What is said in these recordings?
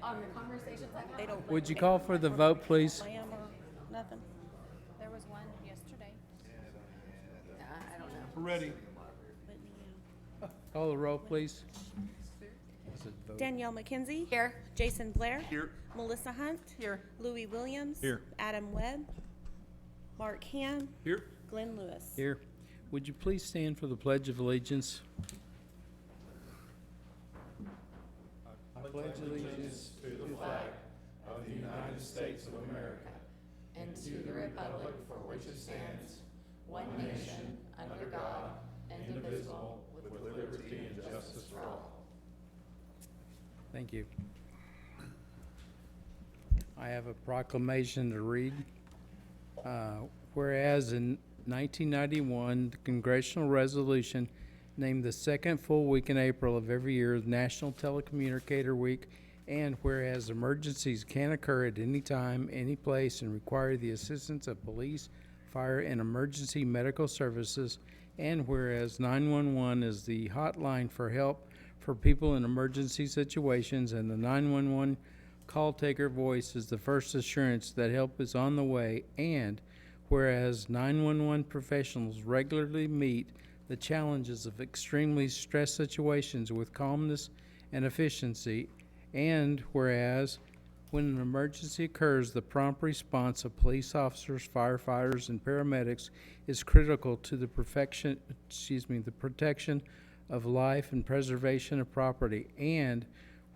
on the conversations I've had. They don't. Would you call for the vote, please? Lamb or nothing? There was one yesterday. I don't know. We're ready. Whitney, yeah. Call the roll, please. Is it vote? Danielle McKenzie. Here. Jason Blair. Here. Melissa Hunt. Here. Louis Williams. Here. Adam Webb. Mark Ham. Here. Glenn Lewis. Here. Would you please stand for the Pledge of Allegiance? I pledge allegiance to the flag of the United States of America and to the republic for which it stands, one nation, under God, indivisible, with liberty and justice for all. Thank you. I have a proclamation to read. Whereas in 1991, the congressional resolution named the second full week in April of every year as National Telecommunicator Week, and whereas emergencies can occur at any time, any place, and require the assistance of police, fire, and emergency medical services, and whereas 911 is the hotline for help for people in emergency situations, and the 911 call taker voice is the first assurance that help is on the way, and whereas 911 professionals regularly meet the challenges of extremely stressed situations with calmness and efficiency, and whereas when an emergency occurs, the prompt response of police officers, firefighters, and paramedics is critical to the protection of life and preservation of property, and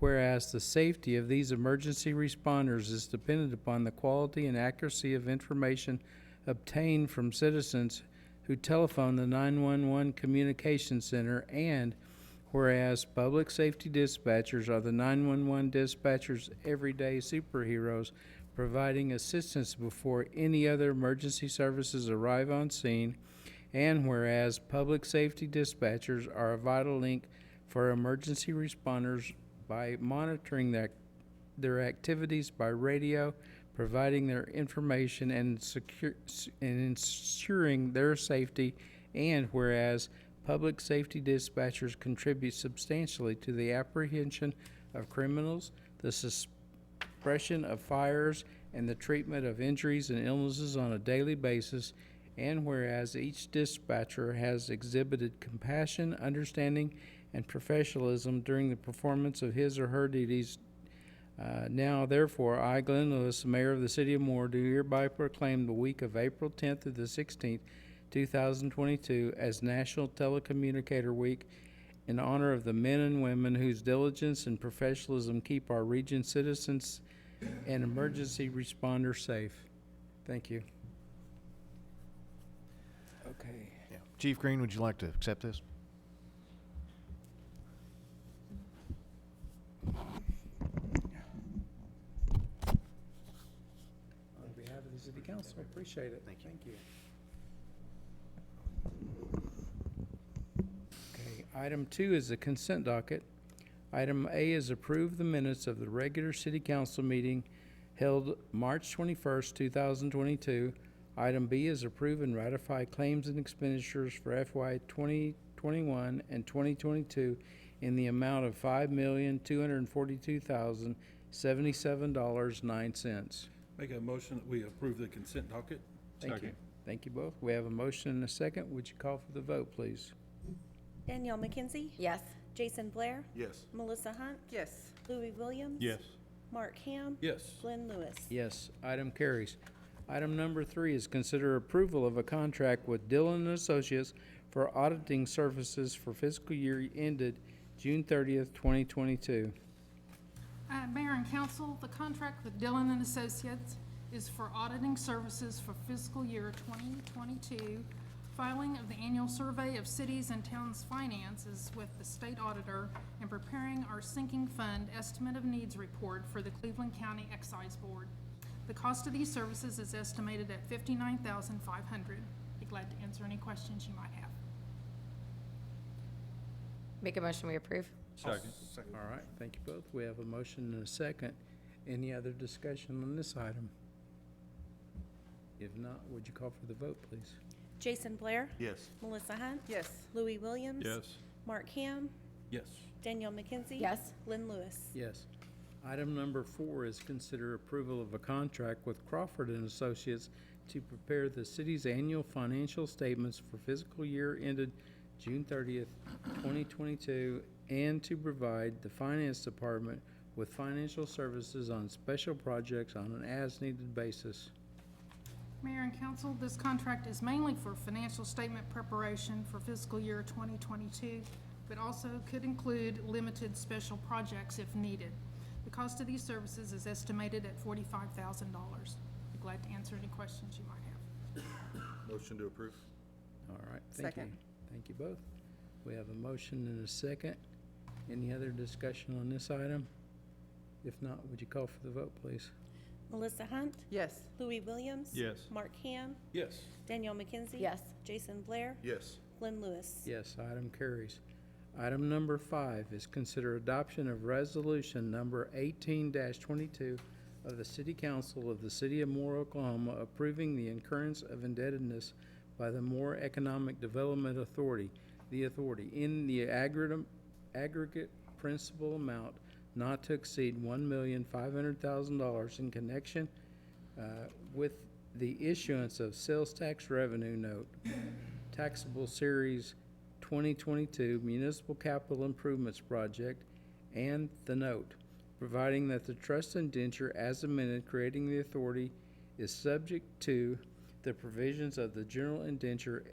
whereas the safety of these emergency responders is dependent upon the quality and accuracy of information obtained from citizens who telephone the 911 communication center, and whereas public safety dispatchers are the 911 dispatchers' everyday superheroes, providing assistance before any other emergency services arrive on scene, and whereas public safety dispatchers are a vital link for emergency responders by monitoring their activities by radio, providing their information, and ensuring their safety, and whereas public safety dispatchers contribute substantially to the apprehension of criminals, the suppression of fires, and the treatment of injuries and illnesses on a daily basis, and whereas each dispatcher has exhibited compassion, understanding, and professionalism during the performance of his or her duties. Now, therefore, I, Glenn Lewis, Mayor of the City of Moore, do hereby proclaim the week of April 10th to the 16th, 2022 as National Telecommunicator Week in honor of the men and women whose diligence and professionalism keep our region's citizens and emergency responders safe. Thank you. Okay. Yeah. Chief Green, would you like to accept this? On behalf of the City Council, I appreciate it. Thank you. Thank you. Okay, item 2 is the consent docket. Item A is approve the minutes of the regular City Council meeting held March 21st, 2022. Item B is approve and ratify claims and expenditures for FY 2021 and 2022 in the amount of $5,242,077.09. Make a motion that we approve the consent docket. Thank you. Thank you both. We have a motion and a second. Would you call for the vote, please? Danielle McKenzie. Yes. Jason Blair. Yes. Melissa Hunt. Yes. Louis Williams. Yes. Mark Ham. Yes. Glenn Lewis. Yes, item carries. Item number 3 is consider approval of a contract with Dillon and Associates for auditing services for fiscal year ended June 30th, 2022. Mayor and Council, the contract with Dillon and Associates is for auditing services for fiscal year 2022, filing of the annual survey of cities and towns' finances with the state auditor, and preparing our sinking fund estimate of needs report for the Cleveland County Excise Board. The cost of these services is estimated at $59,500. Be glad to answer any questions you might have. Make a motion we approve. Second. All right, thank you both. We have a motion and a second. Any other discussion on this item? If not, would you call for the vote, please? Jason Blair. Yes. Melissa Hunt. Yes. Louis Williams. Yes. Mark Ham. Yes. Danielle McKenzie. Yes. Glenn Lewis. Yes. Item number 4 is consider approval of a contract with Crawford and Associates to prepare the city's annual financial statements for fiscal year ended June 30th, 2022, and to provide the Finance Department with financial services on special projects on an as-needed basis. Mayor and council, this contract is mainly for financial statement preparation for fiscal year 2022, but also could include limited special projects if needed. The cost of these services is estimated at $45,000. Be glad to answer any questions you might have. Motion to approve. All right, thank you. Second. Thank you both. We have a motion and a second. Any other discussion on this item? If not, would you call for the vote, please? Melissa Hunt. Yes. Louis Williams. Yes. Mark Ham. Yes. Danielle McKenzie. Yes. Jason Blair. Yes. Glenn Lewis. Yes, item carries. Item number 5 is consider adoption of resolution number 18-22 of the City Council of the City of Moore, Oklahoma, approving the incurrence of indebtedness by the Moore Economic Development Authority, in the aggregate principal amount not to exceed $1,500,000 in connection with the issuance of sales tax revenue note, taxable series 2022 Municipal Capital Improvements Project, and the note, providing that the trust indenture as amended creating the authority is subject to the provisions of the general indenture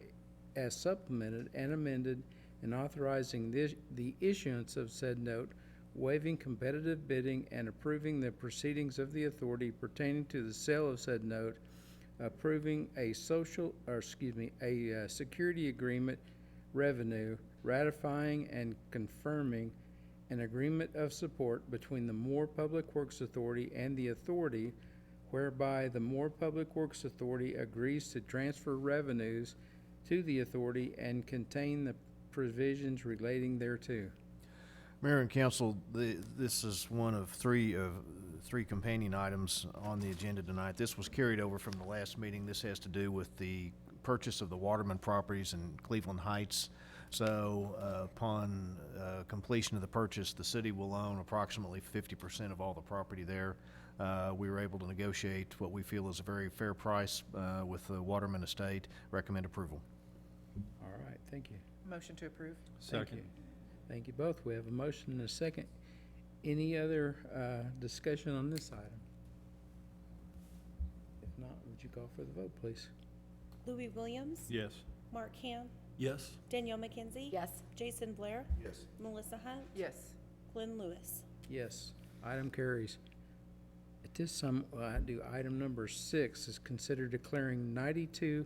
as supplemented and amended, and authorizing the issuance of said note, waiving competitive bidding and approving the proceedings of the authority pertaining to the sale of said note, approving a security agreement revenue, ratifying and confirming an agreement of support between the Moore Public Works Authority and the authority, whereby the Moore Public Works Authority agrees to transfer revenues to the authority and contain the provisions relating thereto. Mayor and council, this is one of three companion items on the agenda tonight. This was carried over from the last meeting. This has to do with the purchase of the Waterman properties in Cleveland Heights. So upon completion of the purchase, the city will own approximately 50% of all the property there. We were able to negotiate what we feel is a very fair price with the Waterman estate. Recommend approval. All right, thank you. Motion to approve. Thank you. Thank you both. We have a motion and a second. Any other discussion on this item? If not, would you call for the vote, please? Louis Williams. Yes. Mark Ham. Yes. Danielle McKenzie. Yes. Jason Blair. Yes. Melissa Hunt. Yes. Glenn Lewis. Yes, item carries. At this time, I do item number 6 is consider declaring 92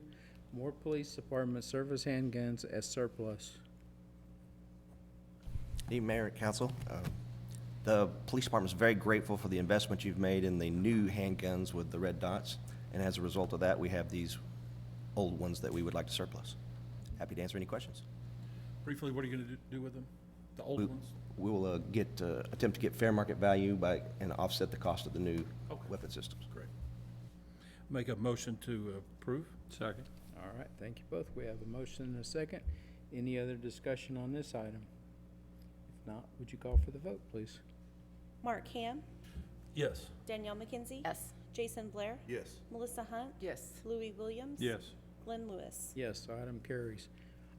Moore Police Department service handguns as surplus. Evening, Mayor and Council. The police department is very grateful for the investment you've made in the new handguns with the red dots, and as a result of that, we have these old ones that we would like to surplus. Happy to answer any questions. Briefly, what are you going to do with them? The old We- ones? We will attempt to get fair market value and offset the cost of the new Okay. weapon systems. Great. Make a motion to approve. Second. All right, thank you both. We have a motion and a second. Any other discussion on this item? If not, would you call for the vote, please? Mark Ham. Yes. Danielle McKenzie. Yes. Jason Blair. Yes. Melissa Hunt. Yes. Louis Williams. Yes. Glenn Lewis. Yes, item carries.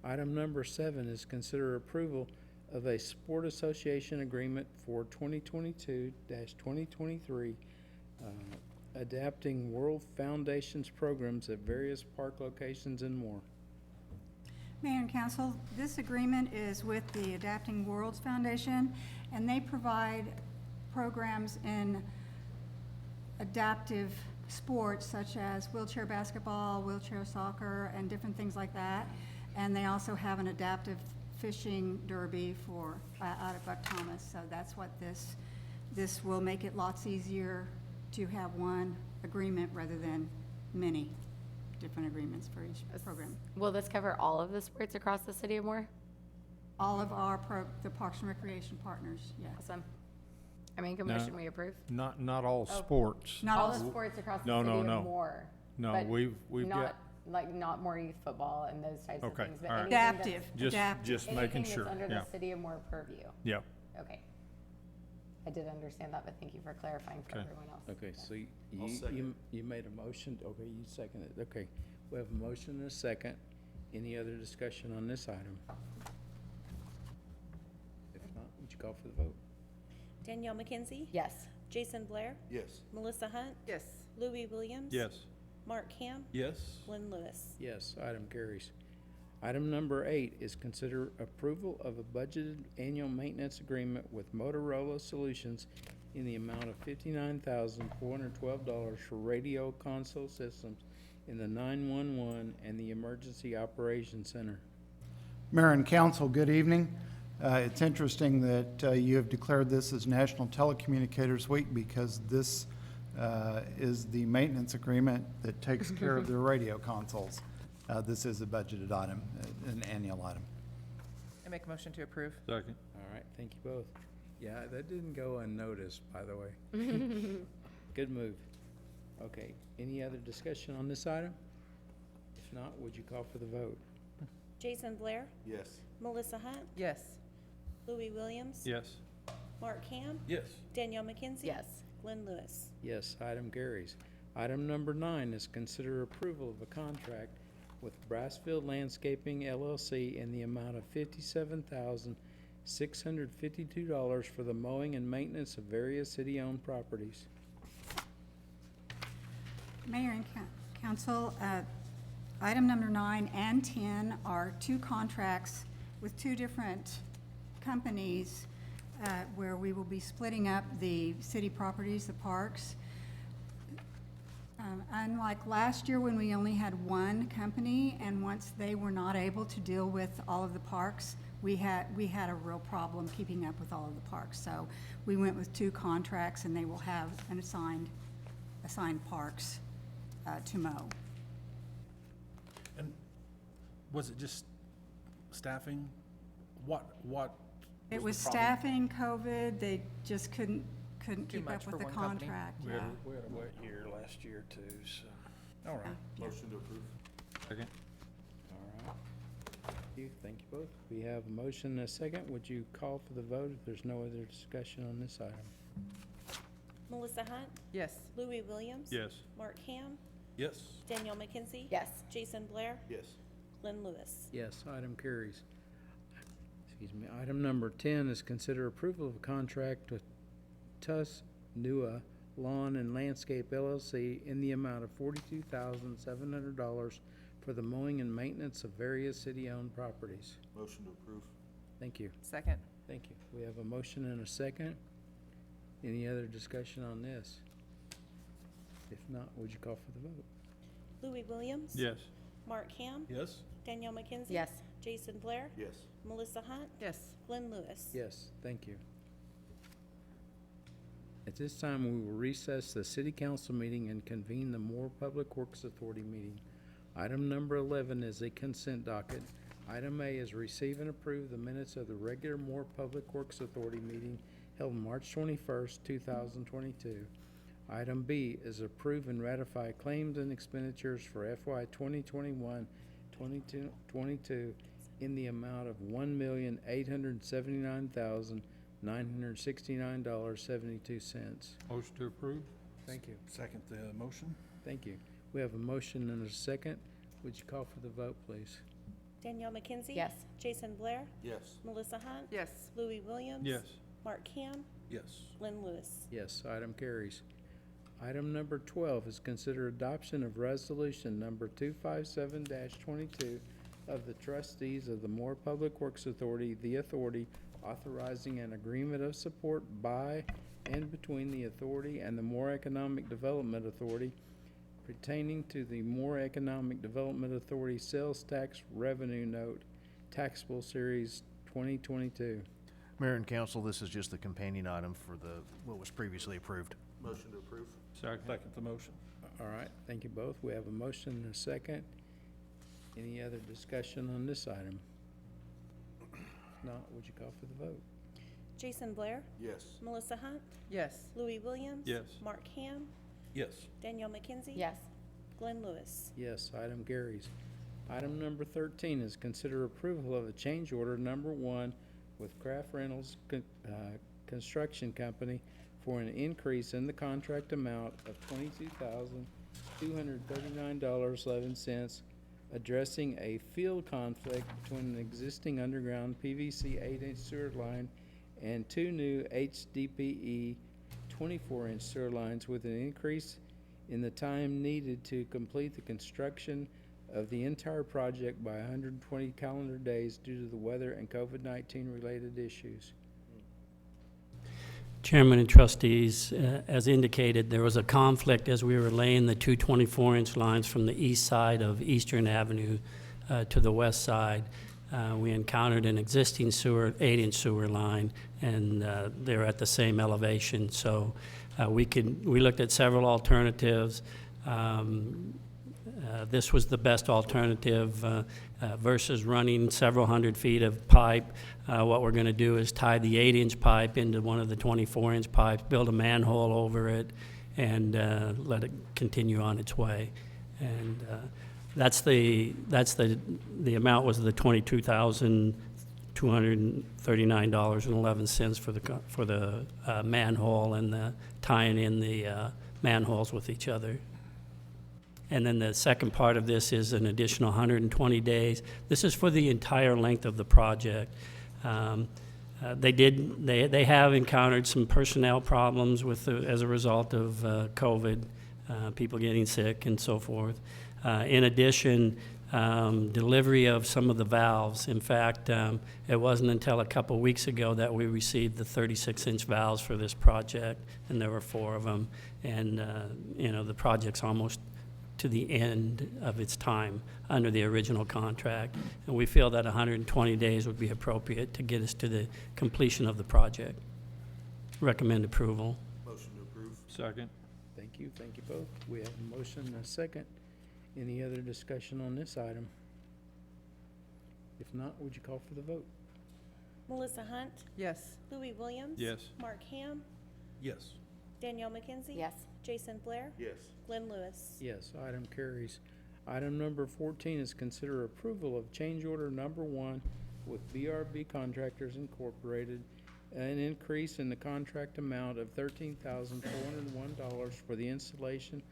Item number 7 is consider approval of a sport association agreement for 2022-2023, adapting World Foundation's programs at various park locations and more. Mayor and Council, this agreement is with the Adapting Worlds Foundation, and they provide programs in adaptive sports such as wheelchair basketball, wheelchair soccer, and different things like that. And they also have an adaptive fishing derby for, out of Buck Thomas, so that's what this will make it lots easier to have one agreement rather than many different agreements for each program. Will this cover all of the sports across the city of Moore? All of the Parks and Recreation partners, yes. Awesome. I make a motion we approve. Not all sports. Not All all the s- sports across the No, city no, of no. Moore. No, but we've not, got, like, not more youth football and those types of Okay, things. But all right. anything that's- Adaptive, just adaptive. making anything sure, that's under yeah, the city of Moore purview. yeah. Okay. I I did understand that, but thank you for clarifying for Okay. everyone else. Okay, so I'll you, second. you made a motion, okay, you seconded, okay. We have a motion and a second. Any other discussion on this item? If not, would you call for the vote? Danielle McKenzie? Yes. Jason Blair? Yes. Melissa Hunt? Yes. Louis Williams? Yes. Mark Ham? Yes. Glenn Lewis? Yes, item carries. Item number 8 is consider approval of a budgeted annual maintenance agreement with Motorola Solutions in the amount of $59,412 for radio console systems in the 911 and the Emergency Operations Center. Mayor and council, good evening. It's interesting that you have declared this as National Telecommunicators Week because this is the maintenance agreement that takes care of the radio consoles. This is a budgeted item, an annual item. I make a motion to approve. Second. All right, thank you both. Yeah, that didn't go unnoticed, by the way. Good move. Okay, any other discussion on this item? If not, would you call for the vote? Jason Blair? Yes. Melissa Hunt? Yes. Louis Williams? Yes. Mark Ham? Yes. Danielle McKenzie? Yes. Glenn Lewis? Yes, item carries. Item number 9 is consider approval of a contract with Brassfield Landscaping LLC in the amount of $57,652 for the mowing and maintenance of various city-owned properties. Mayor and council, item number 9 and 10 are two contracts with two different companies where we will be splitting up the city properties, the parks. Unlike last year when we only had one company, and once they were not able to deal with all of the parks, we had a real problem keeping up with all of the parks. So we went with two contracts, and they will have an assigned parks to mow. And was it just staffing? What It was was the problem? staffing, COVID, they just couldn't Too keep much up with for the one company. contract, We yeah. had a wet year last year too, so. All right. Motion to approve. Second. All right. Thank you both. We have a motion and a second. Would you call for the vote if there's no other discussion on this item? Melissa Hunt? Yes. Louis Williams? Yes. Mark Ham? Yes. Danielle McKenzie? Yes. Jason Blair? Yes. Glenn Lewis? Yes, item carries. Excuse me. Item number 10 is consider approval of a contract with Tuss Nua Lawn and Landscape LLC in the amount of $42,700 for the mowing and maintenance of various city-owned properties. Motion to approve. Thank you. Second. Thank you. We have a motion and a second. Any other discussion on this? If not, would you call for the vote? Louis Williams? Yes. Mark Ham? Yes. Danielle McKenzie? Yes. Jason Blair? Yes. Melissa Hunt? Yes. Glenn Lewis? Yes, thank you. At this time, we will recess the city council meeting and convene the Moore Public Works Authority meeting. Item number 11 is a consent docket. Item A is receive and approve the minutes of the regular Moore Public Works Authority meeting held March 21st, 2022. Item B is approve and ratify claims and expenditures for FY 2021-22 in the amount of $1,879,969.72. Motion to approve? Thank you. Second the motion? Thank you. We have a motion and a second. Would you call for the vote, please? Danielle McKenzie? Yes. Jason Blair? Yes. Melissa Hunt? Yes. Louis Williams? Yes. Mark Ham? Yes. Glenn Lewis? Yes, item carries. Item number 12 is consider adoption of resolution number 257-22 of the trustees of the Moore Public Works Authority, the authority authorizing an agreement of support by and between the authority and the Moore Economic Development Authority pertaining to the Moore Economic Development Authority Sales Tax Revenue Note, Taxable Series 2022. Mayor and council, this is just the companion item for what was previously approved. Motion to approve. Second. Second the motion? All right, thank you both. We have a motion and a second. Any other discussion on this item? If not, would you call for the vote? Jason Blair? Yes. Melissa Hunt? Yes. Louis Williams? Yes. Mark Ham? Yes. Danielle McKenzie? Yes. Glenn Lewis? Yes, item carries. Item number 13 is consider approval of a change order number 1 with Craft Rentals Construction Company for an increase in the contract amount of $22,239.11, addressing a field conflict between an existing underground PVC 8-inch sewer line and two new HDPE 24-inch sewer lines, with an increase in the time needed to complete the construction of the entire project by 120 calendar days due to the weather and COVID-19 related issues. Chairman and trustees, as indicated, there was a conflict as we were laying the two 24-inch lines from the east side of Eastern Avenue to the west side. We encountered an existing sewer, 8-inch sewer line, and they're at the same elevation. So we looked at several alternatives. This was the best alternative versus running several hundred feet of pipe. What we're going to do is tie the 8-inch pipe into one of the 24-inch pipes, build a manhole over it, and let it continue on its way. And that's the amount was the $22,239.11 for the manhole and the tying in the manholes with each other. And then the second part of this is an additional 120 days. This is for the entire length of the project. They have encountered some personnel problems as a result of COVID, people getting sick and so forth. In addition, delivery of some of the valves. In fact, it wasn't until a couple weeks ago that we received the 36-inch valves for this project, and there were 4 of them. And the project's almost to the end of its time under the original contract. And we feel that 120 days would be appropriate to get us to the completion of the project. Recommend approval. Motion to approve. Second. Thank you both. We have a motion and a second. Any other discussion on this item? If not, would you call for the vote? Melissa Hunt, Yes. Louis Williams. Yes. Mark Ham, Yes. Danielle McKenzie. Yes. Jason Blair. Yes. Glenn Lewis. Yes, item carries. Item number 14 is consider approval of change order number 1 with BRB Contractors Incorporated, an increase in the contract amount of $13,401 for the installation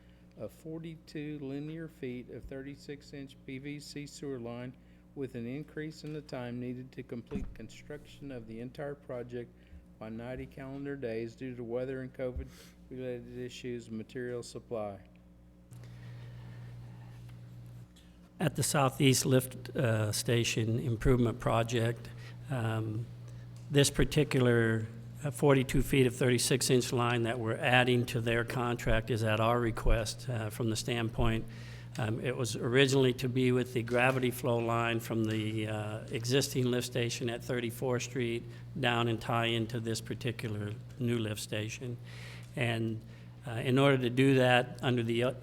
of 42 linear feet of 36-inch PVC sewer line, with an increase in the time needed to complete construction of the entire project by 90 calendar days due to weather and COVID-related issues and material supply. At the Southeast Lift Station Improvement Project, this particular 42 feet of 36-inch line that we're adding to their contract is at our request from the standpoint. It was originally to be with the gravity flow line from the existing lift station at 34th Street down and tie into this particular new lift station. And in order to do that under the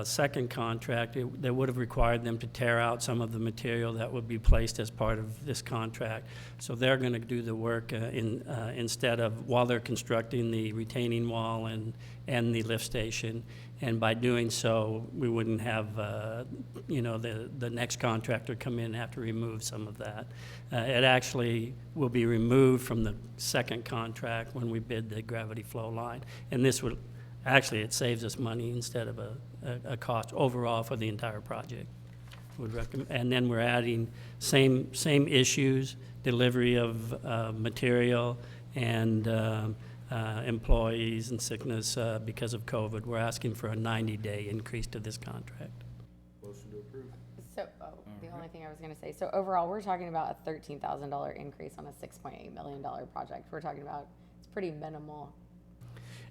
second contract, they would have required them to tear out some of the material that would be placed as part of this contract. So they're going to do the work instead of while they're constructing the retaining wall and the lift station. And by doing so, we wouldn't have, the next contractor come in and have to remove some of that. It actually will be removed from the second contract when we bid the gravity flow line. And this would, actually, it saves us money instead of a cost overall for the entire project. Would recommend, and then we're adding same issues, delivery of material and employees and sickness because of COVID. We're asking for a 90-day increase to this contract. Motion to approve. So, the only thing I was gonna say, so overall, we're talking about a $13,000 increase on a $6.8 million project. We're talking about, it's pretty minimal.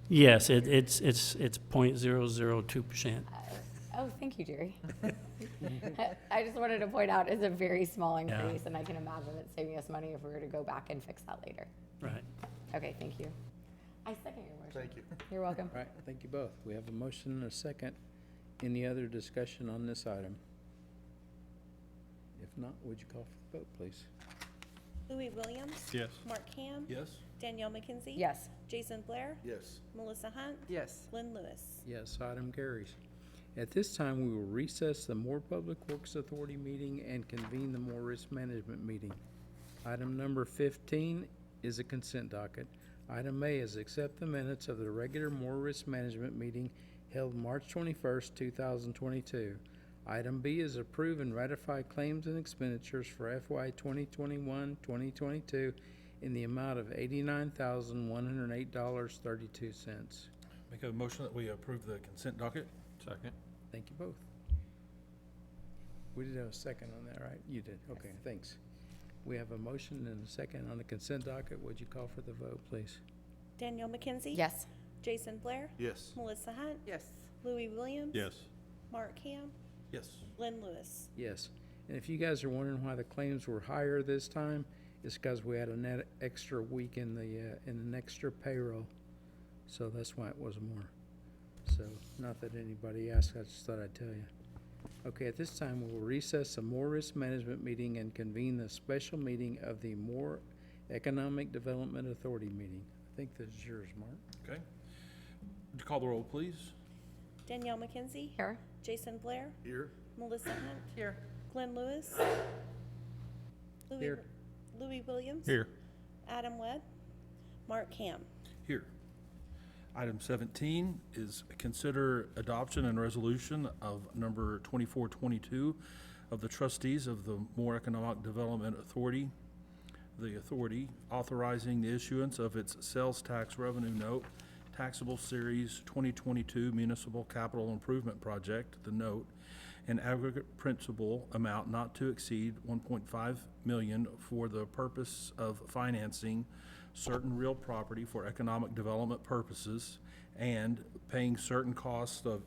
Yes, it's 0.002%. Oh, thank you, Jerry. I just wanted to point out it's a very small increase, and I can imagine it saving us money if we were to go back and fix that later. Right. Okay, thank you. I second your motion. Thank you. You're welcome. All right, thank you both. We have a motion and a second. Any other discussion on this item? If not, would you call for the vote, please? Louis Williams. Yes. Mark Ham. Yes. Danielle McKenzie. Yes. Jason Blair. Yes. Melissa Hunt. Yes. Glenn Lewis. Yes, item carries. At this time, we will recess the Moore Public Works Authority meeting and convene the Moore Risk Management meeting. Item number 15 is a consent docket. Item A is accept the minutes of the regular Moore Risk Management meeting held March 21st, 2022. Item B is approve and ratify claims and expenditures for FY 2021-2022 in the amount of $89,108.32. Make a motion that we approve the consent docket. Second. Thank you both. We did have a second on that, right? You did. Okay, thanks. We have a motion and a second on the consent docket. Would you call for the vote, please? Danielle McKenzie? Yes. Jason Blair? Yes. Melissa Hunt? Yes. Louis Williams? Yes. Mark Ham? Yes. Glenn Lewis? Yes. And if you guys are wondering why the claims were higher this time, it's because we had a net extra week in an extra payroll. So that's why it was more. So, not that anybody asked, I just thought I'd tell you. Okay, at this time, we'll recess the Moore Risk Management meeting and convene the special meeting of the Moore Economic Development Authority meeting. I think this is yours, Mark. Okay. Would you call the roll, please? Danielle McKenzie? Here. Jason Blair? Here. Melissa Hunt? Here. Glenn Lewis? Here. Louis Williams? Here. Adam Webb? Mark Ham? Here. Item 17 is consider adoption and resolution of number 2422 of the trustees of the Moore Economic Development Authority, the authority authorizing the issuance of its sales tax revenue note, taxable series 2022 municipal capital improvement project, the note, an aggregate principal amount not to exceed $1.5 million for the purpose of financing certain real property for economic development purposes and paying certain costs of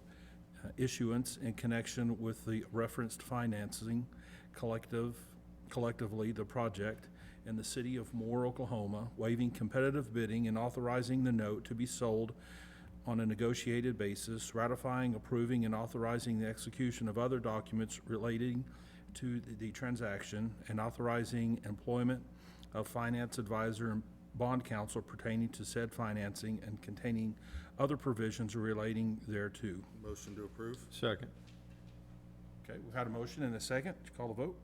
issuance in connection with the referenced financing collectively the project in the city of Moore, Oklahoma, waiving competitive bidding and authorizing the note to be sold on a negotiated basis, ratifying, approving, and authorizing the execution of other documents relating to the transaction, and authorizing employment of finance advisor and bond counsel pertaining to said financing and containing other provisions relating thereto. Motion to approve. Second. Okay, we've had a motion and a second. Would you call the vote?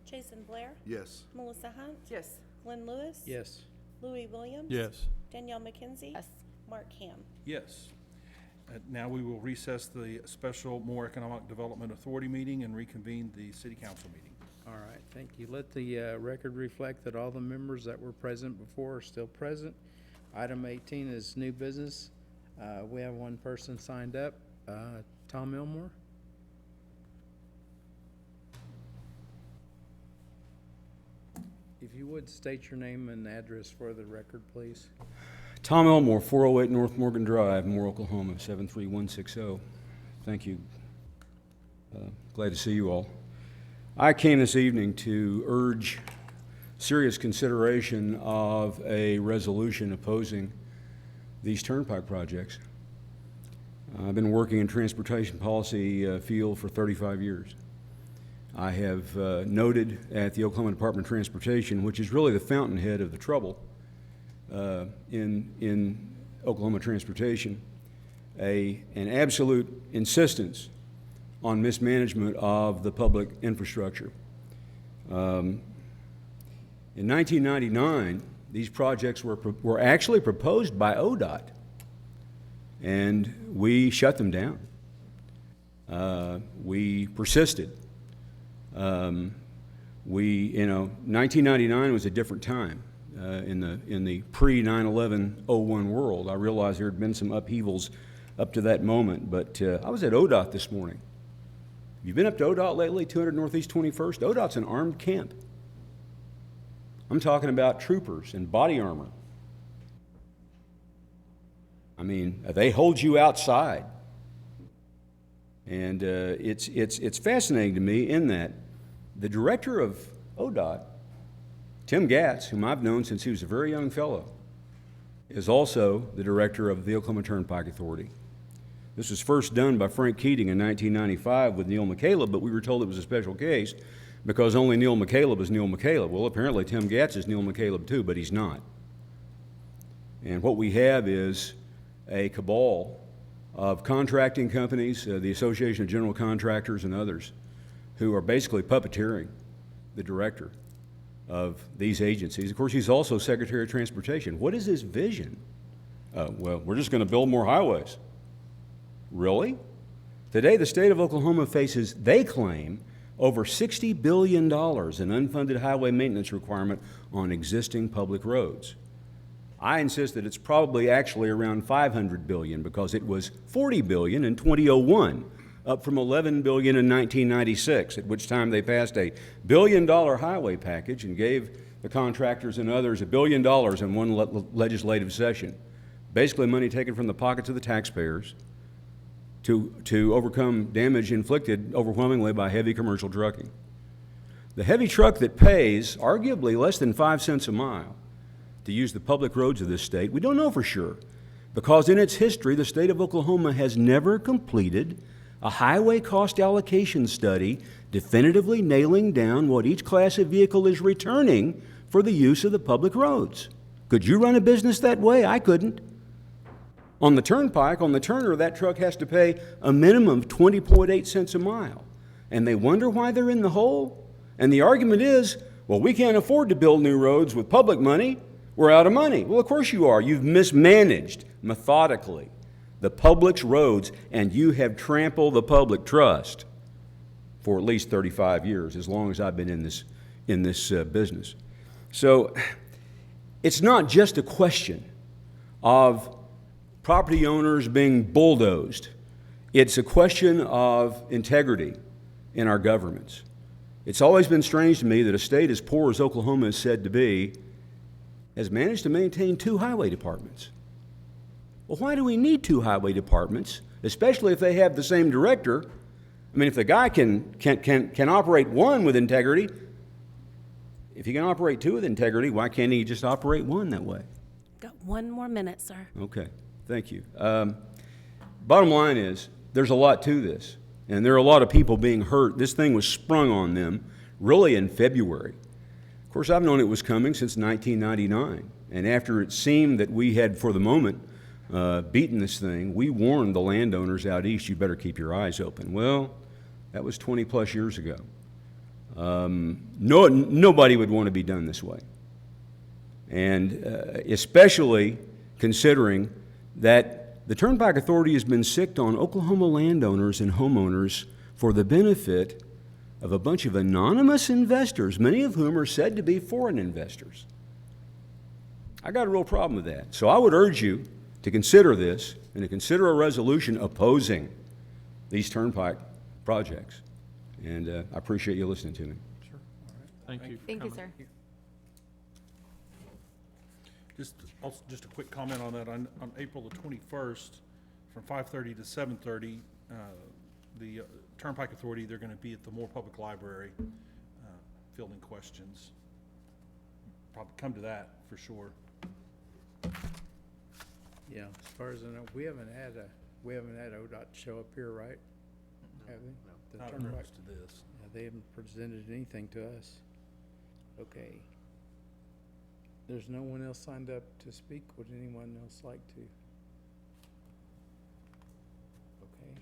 Jason Blair? Yes. Melissa Hunt? Yes. Glenn Lewis? Yes. Louis Williams? Yes. Danielle McKenzie? Yes. Mark Ham? Yes. Now we will recess the special Moore Economic Development Authority meeting and reconvene the city council meeting. All right, thank you. Let the record reflect that all the members that were present before are still present. Item 18 is new business. We have one person signed up, Tom Elmore. If you would, state your name and address for the record, please. Tom Elmore, 408 North Morgan Drive, Moore, Oklahoma, 73160. Thank you. Glad to see you all. I came this evening to urge serious consideration of a resolution opposing these turnpike projects. I've been working in transportation policy field for 35 years. I have noted at the Oklahoma Department of Transportation, which is really the fountainhead of the trouble in Oklahoma transportation, an absolute insistence on mismanagement of the public infrastructure. In 1999, these projects were actually proposed by ODOT, and we shut them down. We persisted. 1999 was a different time in the pre-9/11/01 world. I realize there had been some upheavals up to that moment, but I was at ODOT this morning. You've been up to ODOT lately, 200 Northeast 21st? ODOT's an armed camp. I'm talking about troopers in body armor. I mean, they hold you outside. And it's fascinating to me in that the director of ODOT, Tim Gatz, whom I've known since he was a very young fellow, is also the director of the Oklahoma Turnpike Authority. This was first done by Frank Keating in 1995 with Neil McCaleb, but we were told it was a special case because only Neil McCaleb is Neil McCaleb. Well, apparently Tim Gatz is Neil McCaleb too, but he's not. And what we have is a cabal of contracting companies, the Association of General Contractors and others, who are basically puppeteering the director. of these agencies. Of course, he's also Secretary of Transportation. What is his vision? Well, we're just going to build more highways. Really? Today, the state of Oklahoma faces, they claim, over $60 billion in unfunded highway maintenance requirement on existing public roads. I insist that it's probably actually around $500 billion because it was $40 billion in 2001, up from $11 billion in 1996, at which time they passed a $1 billion highway package and gave the contractors and others $1 billion in one legislative session. Basically money taken from the pockets of the taxpayers to overcome damage inflicted overwhelmingly by heavy commercial trucking. The heavy truck that pays arguably less than 5 cents a mile to use the public roads of this state, we don't know for sure, because in its history, the state of Oklahoma has never completed a highway cost allocation study definitively nailing down what each class of vehicle is returning for the use of the public roads. Could you run a business that way? I couldn't. On the turnpike, on the Turner, that truck has to pay a minimum of 20.8 cents a mile. And they wonder why they're in the hole? And the argument is, well, we can't afford to build new roads with public money. We're out of money. Well, of course you are. You've mismanaged methodically the public's roads, and you have trampled the public trust for at least 35 years, as long as I've been in this business. So it's not just a question of property owners being bulldozed. It's a question of integrity in our governments. It's always been strange to me that a state as poor as Oklahoma is said to be has managed to maintain 2 highway departments. Well, why do we need 2 highway departments, especially if they have the same director? I mean, if the guy can operate one with integrity, if he can operate 2 with integrity, why can't he just operate 1 that way? Got 1 more minute, sir. Okay, thank you. Bottom line is, there's a lot to this, and there are a lot of people being hurt. This thing was sprung on them really in February. Of course, I've known it was coming since 1999, and after it seemed that we had, for the moment, beaten this thing, we warned the landowners out east, you better keep your eyes open. Well, that was 20 plus years ago. Nobody would want to be done this way. And especially considering that the Turnpike Authority has been sicked on Oklahoma landowners and homeowners for the benefit of a bunch of anonymous investors, many of whom are said to be foreign investors. I got a real problem with that. So I would urge you to consider this and to consider a resolution opposing these turnpike projects. And I appreciate you listening to me. Sure. All right. Thank you. Thank you, sir. Just a quick comment on that. On April the 21st, from 5:30 to 7:30, the Turnpike Authority, they're going to be at the Moore Public Library fielding questions. Probably come to that for sure. Yeah, as far as I know, we haven't had ODOT show up here, right? Have they? No, The not in Turnpike? reference to this. Yeah, they haven't presented anything to us. Okay. There's no one else signed up to speak. Would anyone else like to? Okay.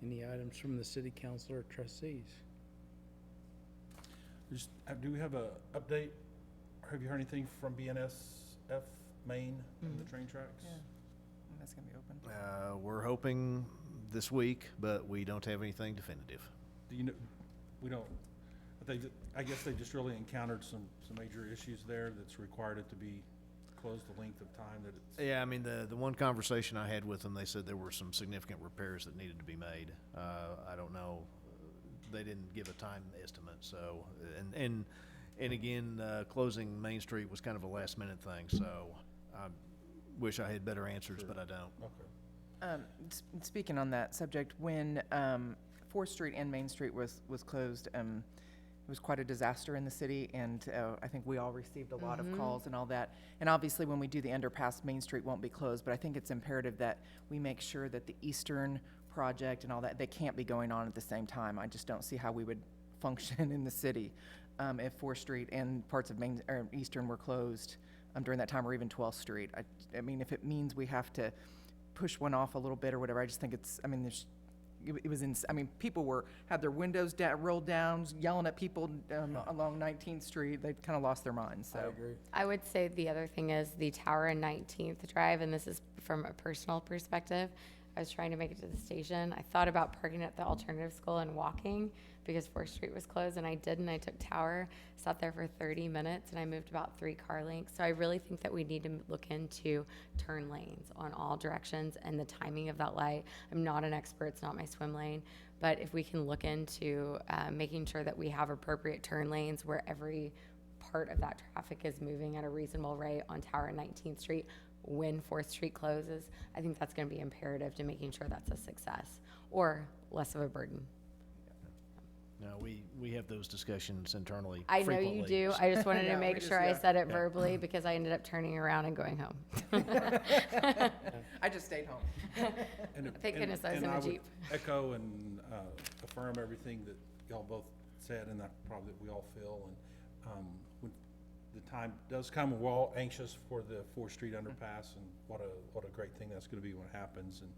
Any items from the city council or trustees? Do we have a update? Have you heard anything from BNSF Maine and the train tracks? Yeah. That's gonna be open. We're hoping this week, but we don't have anything definitive. Do you know, we don't, I guess they just really encountered some major issues there that's required it to be closed the length of time that it's. Yeah, I mean, the one conversation I had with them, they said there were some significant repairs that needed to be made. I don't know, they didn't give a time estimate, so, and again, closing Main Street was kind of a last minute thing, so I wish I had better answers, but I don't. Okay. Speaking on that subject, when 4th Street and Main Street was closed, it was quite a disaster in the city, and I think we all received a lot of calls and all that. And obviously, when we do the underpass, Main Street won't be closed, but I think it's imperative that we make sure that the Eastern project and all that, they can't be going on at the same time. I just don't see how we would function in the city if 4th Street and parts of Main or Eastern were closed during that time, or even 12th Street. I mean, if it means we have to push one off a little bit or whatever, I just think it's, I mean, there's, it was I mean, people had their windows rolled down, yelling at people along 19th Street. They kind of lost their minds, so. I agree. I would say the other thing is the tower and 19th Drive, and this is from a personal perspective. I was trying to make it to the station. I thought about parking at the alternative school and walking because 4th Street was closed, and I didn't. I took tower, sat there for 30 minutes, and I moved about 3 car lengths. So I really think that we need to look into turn lanes on all directions and the timing of that light. I'm not an expert. It's not my swim lane. But if we can look into making sure that we have appropriate turn lanes where every part of that traffic is moving at a reasonable rate on Tower and 19th Street when 4th Street closes, I think that's going to be imperative to making sure that's a success or less of a burden. No, we have those discussions internally I know frequently. you do. I just wanted to No, make we just- sure I yeah. said it verbally because I ended up turning around and going home. I just stayed home. Thank goodness I was in a Jeep. Echo and affirm everything that y'all both said, and that probably that we all feel. And when the time does come, we're all anxious for the 4th Street underpass, and what a great thing that's going to be when it happens, and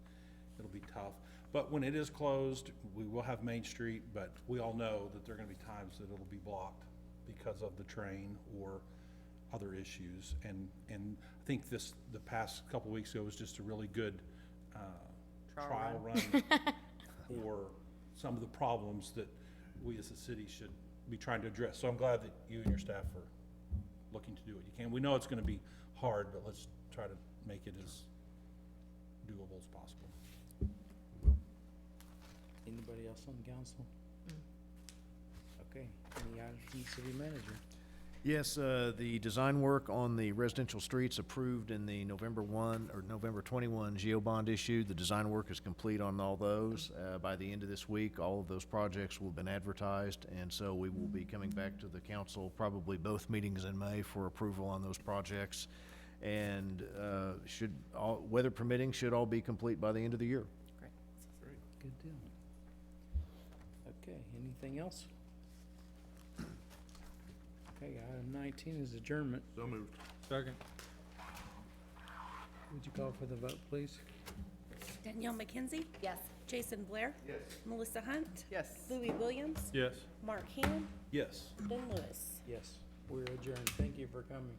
it'll be tough. But when it is closed, we will have Main Street, but we all know that there are going to be times that it'll be blocked because of the train or other issues. And I think the past couple weeks ago was just a really good trial run for some of the problems that we as a city should be trying to address. So I'm glad that you and your staff are looking to do what you can. We know it's going to be hard, but let's try to make it as doable as possible. Anybody else on council? Okay, any items from the city manager? Yes, the design work on the residential streets approved in the November 21 GEO bond issue. The design work is complete on all those. By the end of this week, all of those projects will have been advertised, and so we will be coming back to the council, probably both meetings in May, for approval on those projects. And weather permitting, should all be complete by the end of the year. Good deal. Okay, anything else? Okay, item 19 is adjournment. So moved. Second. Would you call for the vote, please? Danielle McKenzie? Yes. Jason Blair? Yes. Melissa Hunt? Yes. Louis Williams? Yes. Mark Ham? Yes. Ben Lewis? Yes. We're adjourned. Thank you for coming.